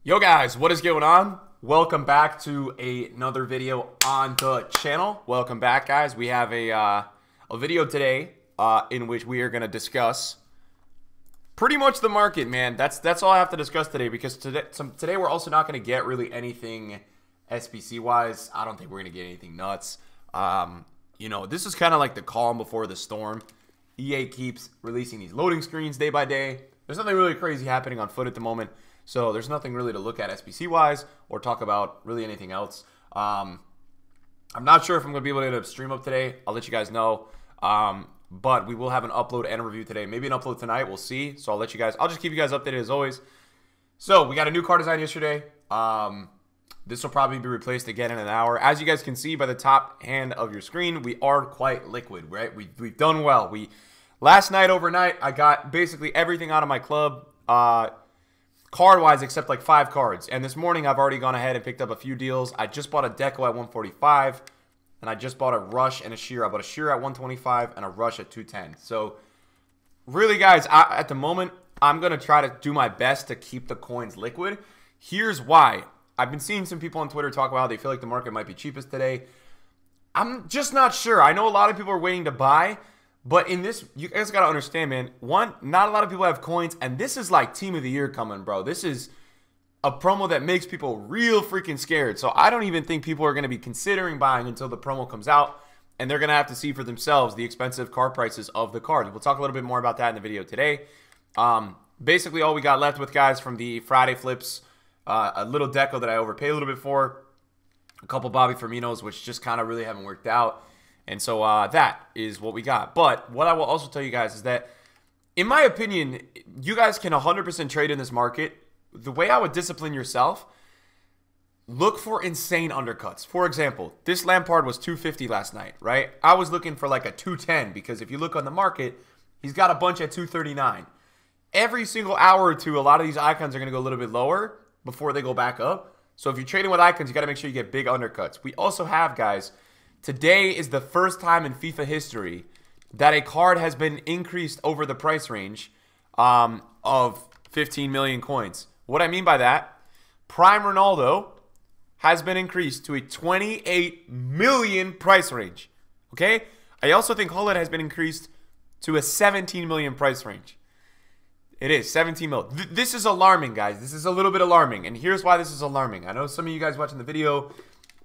Yo guys, what is going on? Welcome back to another video on the channel. Welcome back, guys. We have a video today in which we are going to discuss pretty much the market, man. That's all I have to discuss today, because today we're also not going to get really anything SBC wise. I don't think we're going to get anything nuts. You know, this is kind of like the calm before the storm. EA keeps releasing these loading screens day by day. There's nothing really crazy happening on foot at the moment. So there's nothing really to look at SBC-wise or talk about really anything else. I'm not sure if I'm going to be able to get a stream up today. I'll let you guys know. But we will have an upload and a review today. Maybe an upload tonight. We'll see. So I'll just keep you guys updated as always. So we got a new card design yesterday. This will probably be replaced again in an hour. As you guys can see by the top hand of your screen, we are quite liquid, right? We've done well. Last night, overnight, I got basically everything out of my club. Card-wise, except like 5 cards. And this morning, I've already gone ahead and picked up a few deals. I just bought a Deco at 145, and I just bought a Rush and a Sheer. I bought a Sheer at 125 and a Rush at 210. So, really, guys, at the moment, I'm going to try to do my best to keep the coins liquid. Here's why. I've been seeing some people on Twitter talk about how they feel like the market might be cheapest today. I'm just not sure. I know a lot of people are waiting to buy. But in this, you guys got to understand, man, one, not a lot of people have coins, and this is like Team of the Year coming, bro. This is a promo that makes people real freaking scared. So I don't even think people are going to be considering buying until the promo comes out, and they're going to have to see for themselves the expensive card prices of the cards. We'll talk a little bit more about that in the video today. Basically, all we got left with, guys, from the Friday flips, a little Deco that I overpaid a little bit for, a couple Bobby Firminos, which just kind of really haven't worked out. And so that is what we got. But what I will also tell you guys is that, in my opinion, you guys can 100% trade in this market. The way I would discipline yourself, look for insane undercuts. For example, this Lampard was 250 last night, right? I was looking for like a 210 because if you look on the market, he's got a bunch at 239. Every single hour or two, a lot of these icons are going to go a little bit lower before they go back up. So if you're trading with icons, you got to make sure you get big undercuts. We also have, guys, today is the first time in FIFA history that a card has been increased over the price range of 15 million coins. What I mean by that, Prime Ronaldo has been increased to a 28 million price range. Okay? I also think Holland has been increased to a 17 million price range. It is 17 mil. This is alarming, guys. This is a little bit alarming. And here's why this is alarming. I know some of you guys watching the video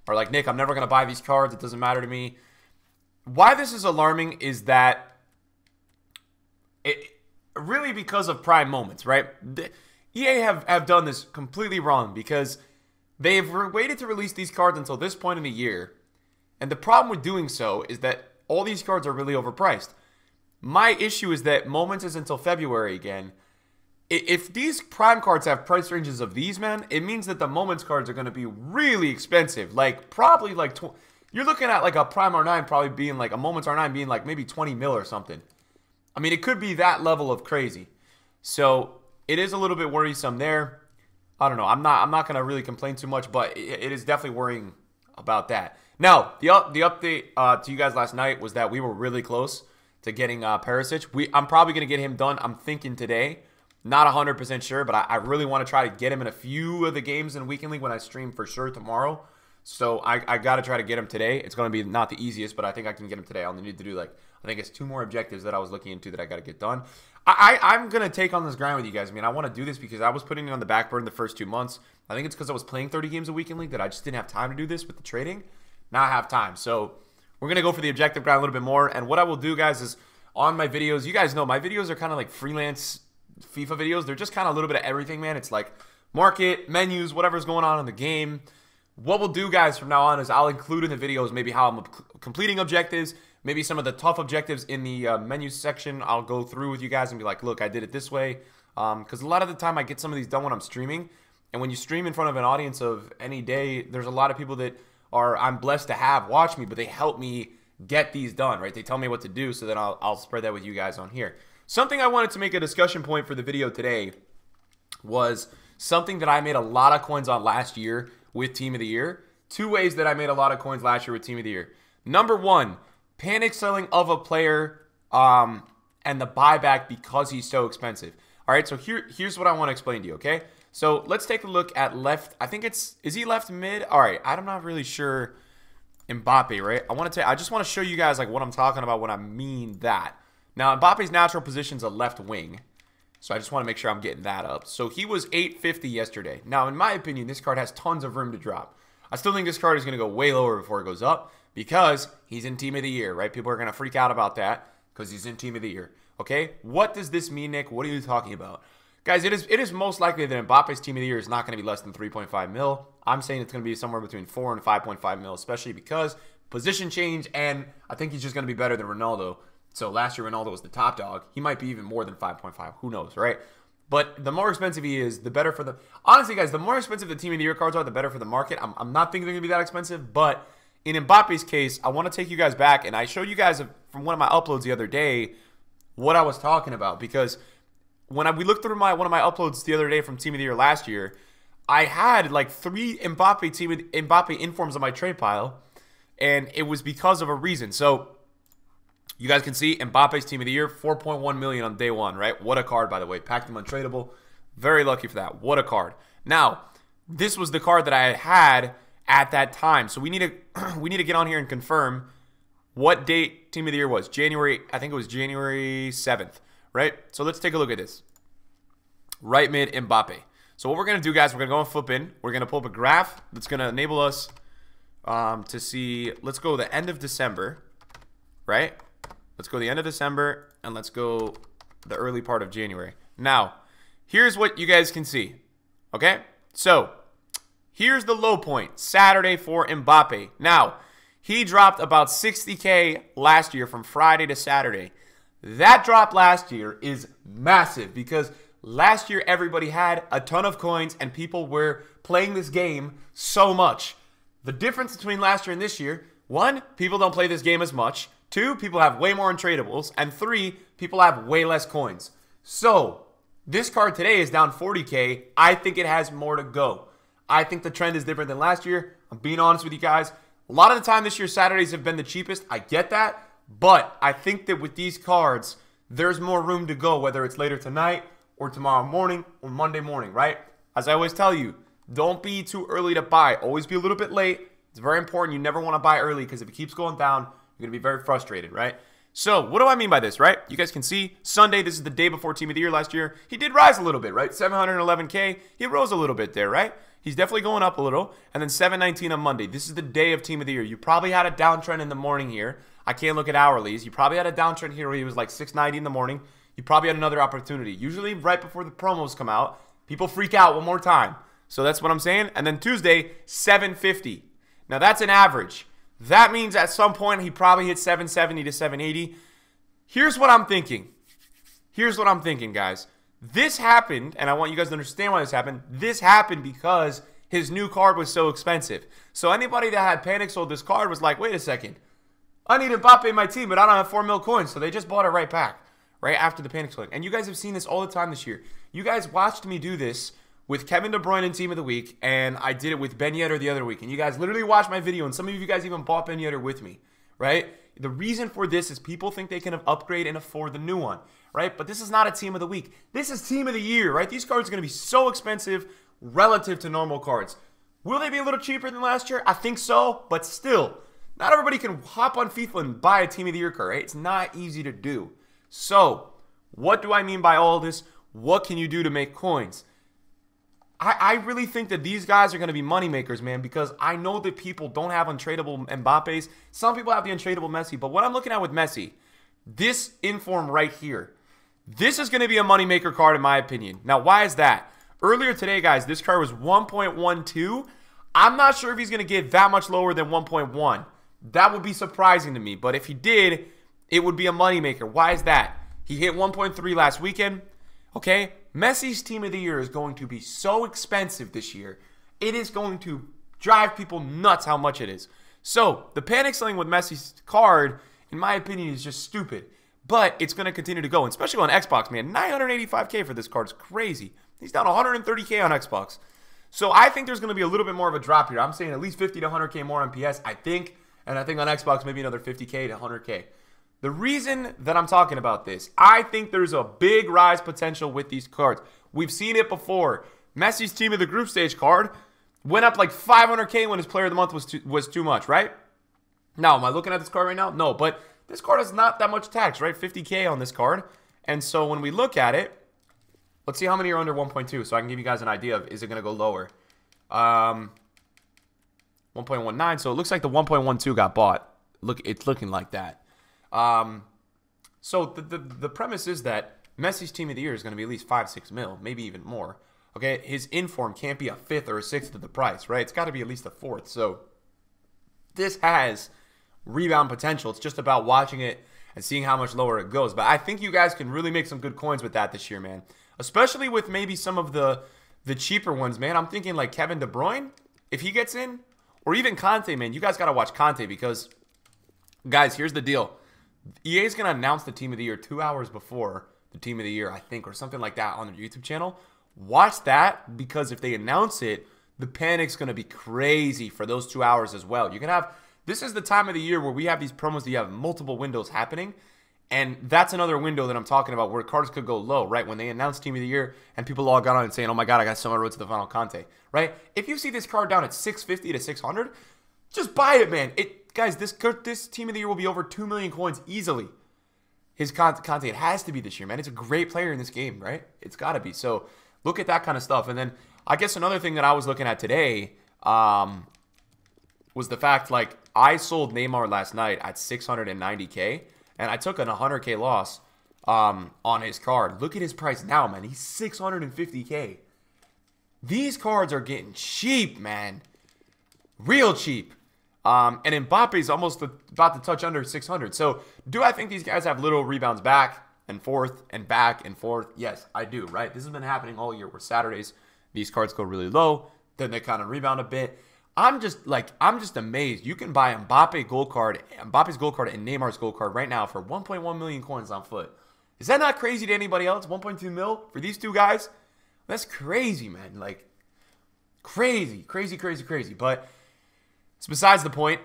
are like, Nick, I'm never going to buy these cards. It doesn't matter to me. Why this is alarming is that really because of prime moments, right? EA have done this completely wrong because they've waited to release these cards until this point in the year. And the problem with doing so is that all these cards are really overpriced. My issue is that moments is until February again. If these prime cards have price ranges of these, man, it means that the moments cards are going to be really expensive. Like, probably like, you're looking at like a prime R9 probably being like, a moments R9 being like maybe 20 mil or something. I mean, it could be that level of crazy. So, it is a little bit worrisome there. I don't know. I'm not going to really complain too much, but it is definitely worrying about that. Now, the update to you guys last night was that we were really close to getting Perisic. I'm probably going to get him done, I'm thinking today. Not 100% sure, but I really want to try to get him in a few of the games in Weekend League when I stream for sure tomorrow. So I got to try to get him today. It's going to be not the easiest, but I think I can get him today. I only need to do like, I think it's 2 more objectives that I was looking into that I got to get done. I'm going to take on this grind with you guys. I mean, I want to do this because I was putting it on the back burner the first 2 months. I think it's because I was playing 30 games a Weekend League that I just didn't have time to do this with the trading. Now I have time. So we're going to go for the objective grind a little bit more. And what I will do, guys, is on my videos, you guys know my videos are kind of like freelance FIFA videos. They're just kind of a little bit of everything, man. It's like market, menus, whatever's going on in the game. What we'll do, guys, from now on is I'll include in the videos maybe how I'm completing objectives, maybe some of the tough objectives in the menu section. I'll go through with you guys and be like, look, I did it this way. Because a lot of the time I get some of these done when I'm streaming. And when you stream in front of an audience of any day, there's a lot of people that I'm blessed to have watch me, but they help me get these done, right? They tell me what to do, so then I'll spread that with you guys on here. Something I wanted to make a discussion point for the video today was something that I made a lot of coins on last year with Team of the Year. 2 ways that I made a lot of coins last year with Team of the Year. Number 1, panic selling of a player and the buyback because he's so expensive. All right, so here's what I want to explain to you, okay? So let's take a look at left. I think is he left mid? All right, I'm not really sure. Mbappe, right? I just want to show you guys like what I'm talking about when I mean that. Now, Mbappe's natural position is a left wing. So I just want to make sure I'm getting that up. So he was 850 yesterday. Now, in my opinion, this card has tons of room to drop. I still think this card is going to go way lower before it goes up because he's in Team of the Year, right? People are going to freak out about that because he's in Team of the Year. Okay? What does this mean, Nick? What are you talking about? Guys, it is most likely that Mbappe's Team of the Year is not going to be less than 3.5 mil. I'm saying it's going to be somewhere between 4 and 5.5 mil, especially because position change, and I think he's just going to be better than Ronaldo. So last year, Ronaldo was the top dog. He might be even more than 5.5. Who knows, right? But the more expensive he is, the better for the... Honestly, guys, the more expensive the Team of the Year cards are, the better for the market. I'm not thinking they're going to be that expensive, but in Mbappe's case, I want to take you guys back, and I showed you guys from one of my uploads the other day what I was talking about, because when we looked through one of my uploads the other day from Team of the Year last year, I had like 3 Mbappe informs on my trade pile, and it was because of a reason. So you guys can see Mbappe's Team of the Year, 4.1 million on day 1, right? What a card, by the way. Packed him untradeable. Very lucky for that. What a card. Now, this was the card that I had at that time. So we need to get on here and confirm what date Team of the Year was. January, I think it was January 7th, right? So let's take a look at this. Right mid Mbappe. So what we're going to do, guys, we're going to go and flip in. We're going to pull up a graph that's going to enable us to see. Let's go the end of December, right? Let's go the end of December, and let's go the early part of January. Now, here's what you guys can see, okay? So, here's the low point, Saturday for Mbappe. Now, he dropped about 60K last year from Friday to Saturday. That drop last year is massive because last year everybody had a ton of coins and people were playing this game so much. The difference between last year and this year, 1, people don't play this game as much. 2, people have way more untradables. And 3, people have way less coins. So, this card today is down 40K. I think it has more to go. I think the trend is different than last year. I'm being honest with you guys. A lot of the time this year, Saturdays have been the cheapest. I get that. But I think that with these cards, there's more room to go, whether it's later tonight or tomorrow morning or Monday morning, right? As I always tell you, don't be too early to buy. Always be a little bit late. It's very important. You never want to buy early because if it keeps going down, you're going to be very frustrated, right? So, what do I mean by this, right? You guys can see Sunday, this is the day before Team of the Year last year. He did rise a little bit, right? 711K. He rose a little bit there, right? He's definitely going up a little. And then 719 on Monday. This is the day of Team of the Year. You probably had a downtrend in the morning here. I can't look at hourlies. You probably had a downtrend here where he was like 690 in the morning. You probably had another opportunity. Usually right before the promos come out, people freak out one more time. So that's what I'm saying. And then Tuesday, 750. Now that's an average. That means at some point he probably hit 770 to 780. Here's what I'm thinking. Here's what I'm thinking, guys. This happened, and I want you guys to understand why this happened. This happened because his new card was so expensive. So anybody that had panic sold this card was like, wait a second. I need Mbappe in my team, but I don't have 4 mil coins. So they just bought it right back, right after the panic selling. And you guys have seen this all the time this year. You guys watched me do this with Kevin De Bruyne in Team of the Week, and I did it with Ben Yedder the other week. And you guys literally watched my video, and some of you guys even bought Ben Yedder with me, right? The reason for this is people think they can upgrade and afford the new one, right? But this is not a Team of the Week. This is Team of the Year, right? These cards are going to be so expensive relative to normal cards. Will they be a little cheaper than last year? I think so, but still, not everybody can hop on FIFA and buy a Team of the Year card, right? It's not easy to do. So, what do I mean by all this? What can you do to make coins? I really think that these guys are going to be money makers, man, because I know that people don't have untradeable Mbappes. Some people have the untradeable Messi, but what I'm looking at with Messi, this inform right here, this is going to be a money maker card in my opinion. Now, why is that? Earlier today, guys, this card was 1.12. I'm not sure if he's going to get that much lower than 1.1. That would be surprising to me, but if he did, it would be a money maker. Why is that? He hit 1.3 last weekend. Okay, Messi's Team of the Year is going to be so expensive this year. It is going to drive people nuts how much it is. So, the panic selling with Messi's card, in my opinion, is just stupid. But it's going to continue to go, especially on Xbox, man. 985K for this card is crazy. He's down 130K on Xbox. So, I think there's going to be a little bit more of a drop here. I'm saying at least 50 to 100K more on PS, I think. And I think on Xbox, maybe another 50K to 100K. The reason that I'm talking about this, I think there's a big rise potential with these cards. We've seen it before. Messi's team of the group stage card went up like 500K when his player of the month was too much, right? Now, am I looking at this card right now? No, but this card is not that much tax, right? 50K on this card. And so when we look at it, let's see how many are under 1.2 so I can give you guys an idea of, is it going to go lower? 1.19, so it looks like the 1.12 got bought. Look, it's looking like that. So the premise is that Messi's team of the year is going to be at least 5-6 mil, maybe even more. Okay, his inform can't be a fifth or a sixth of the price, right? It's got to be at least a fourth. So this has rebound potential. It's just about watching it and seeing how much lower it goes. But I think you guys can really make some good coins with that this year, man. Especially with maybe some of the cheaper ones, man. I'm thinking like Kevin De Bruyne, if he gets in, or even Conte, man. You guys got to watch Conte because, guys, here's the deal. EA is going to announce the team of the year 2 hours before the team of the year, I think, or something like that on their YouTube channel. Watch that, because if they announce it, the panic's going to be crazy for those 2 hours as well. You can have, this is the time of the year where we have these promos that you have multiple windows happening, and that's another window that I'm talking about where cards could go low, right? When they announce team of the year and people all got on and saying, oh my God, I got someone road to the final Conte, right? If you see this card down at 650 to 600, just buy it, man. Guys, this team of the year will be over 2 million coins easily. His Conte, it has to be this year, man. It's a great player in this game, right? It's got to be. So look at that kind of stuff. And then I guess another thing that I was looking at today was the fact, like, I sold Neymar last night at 690K, and I took an 100K loss on his card. Look at his price now, man. He's 650K. These cards are getting cheap, man. Real cheap. And Mbappe's almost about to touch under 600. So do I think these guys have little rebounds back and forth and back and forth? Yes, I do, right? This has been happening all year where Saturdays, these cards go really low. Then they kind of rebound a bit. I'm just amazed. You can buy Mbappe's gold card and Neymar's gold card right now for 1.1 million coins on foot. Is that not crazy to anybody else? 1.2 mil for these two guys? That's crazy, man. Like, crazy. But it's besides the point.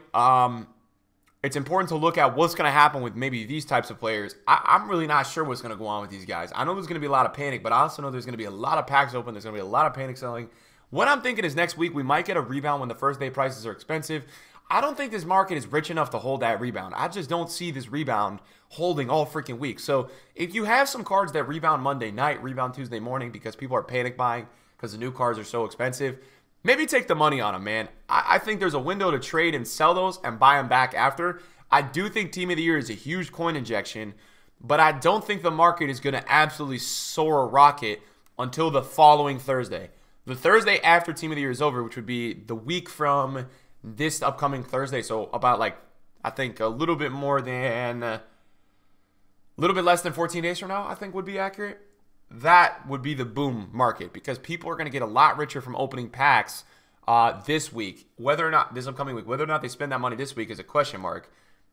It's important to look at what's going to happen with maybe these types of players. I'm really not sure what's going to go on with these guys. I know there's going to be a lot of panic, but I also know there's going to be a lot of packs open. There's going to be a lot of panic selling. What I'm thinking is next week we might get a rebound when the first day prices are expensive. I don't think this market is rich enough to hold that rebound. I just don't see this rebound holding all freaking week. So if you have some cards that rebound Monday night, rebound Tuesday morning because people are panic buying because the new cards are so expensive, maybe take the money on them, man. I think there's a window to trade and sell those and buy them back after. I do think Team of the Year is a huge coin injection, but I don't think the market is going to absolutely soar a rocket until the following Thursday. The Thursday after Team of the Year is over, which would be the week from this upcoming Thursday. So about, like, I think a little bit less than 14 days from now, I think would be accurate. That would be the boom market because people are going to get a lot richer from opening packs this week. This upcoming week, whether or not they spend that money this week is a question mark.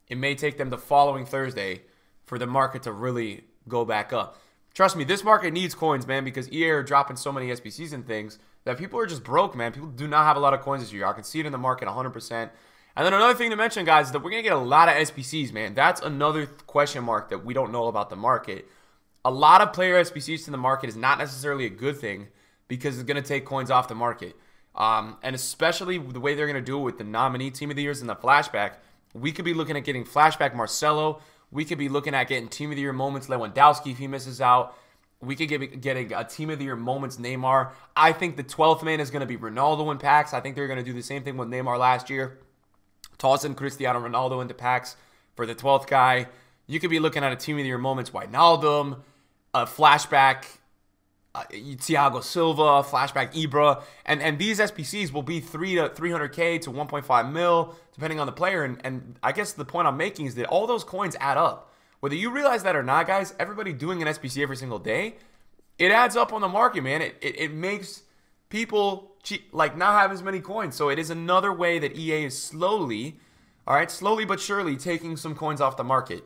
It may take them the following Thursday for the market to really go back up. Trust me, this market needs coins, man, because EA are dropping so many SBCs and things that people are just broke, man. People do not have a lot of coins this year. I can see it in the market 100%. And then another thing to mention, guys, is that we're going to get a lot of SBCs, man. That's another question mark that we don't know about the market. A lot of player SBCs in the market is not necessarily a good thing because it's going to take coins off the market. And especially the way they're going to do it with the nominee Team of the Years and the flashback, we could be looking at getting flashback Marcelo. We could be looking at getting Team of the Year moments Lewandowski if he misses out. We could getting a Team of the Year moments Neymar. I think the 12th man is going to be Ronaldo in packs. I think they're going to do the same thing with Neymar last year. Tossing Cristiano Ronaldo into packs for the 12th guy. You could be looking at a Team of the Year moments Wijnaldum, a flashback Thiago Silva, flashback Ibra, and these SPCs will be 300K to 1.5 mil, depending on the player. And I guess the point I'm making is that all those coins add up. Whether you realize that or not, guys, everybody doing an SPC every single day, it adds up on the market, man. It makes people not have as many coins. So it is another way that EA is slowly but surely taking some coins off the market.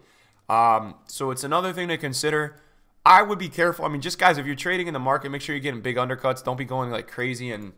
So it's another thing to consider. I would be careful. I mean, just guys, if you're trading in the market, make sure you're getting big undercuts. Don't be going like crazy and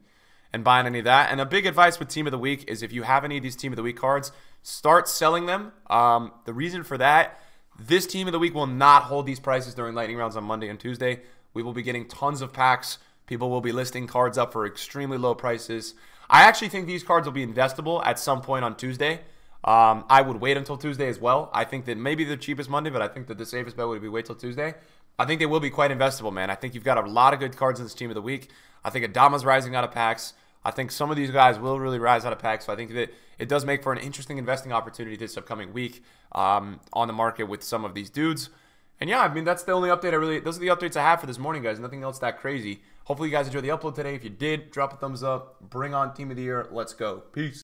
buying any of that. And a big advice with Team of the Week is if you have any of these Team of the Week cards, start selling them. The reason for that, this Team of the Week will not hold these prices during lightning rounds on Monday and Tuesday. We will be getting tons of packs People will be listing cards up for extremely low prices. I actually think these cards will be investable at some point on Tuesday. I would wait until Tuesday as well. I think that maybe the cheapest Monday, but I think that the safest bet would be wait till Tuesday. I think they will be quite investable, man. I think you've got a lot of good cards in this team of the week. I think Adama's rising out of packs. I think some of these guys will really rise out of packs. So I think that it does make for an interesting investing opportunity this upcoming week on the market with some of these dudes. And yeah, I mean, that's the only update those are the updates I have for this morning, guys. Nothing else that crazy. Hopefully you guys enjoyed the upload today. If you did, drop a thumbs up. Bring on Team of the Year. Let's go. Peace.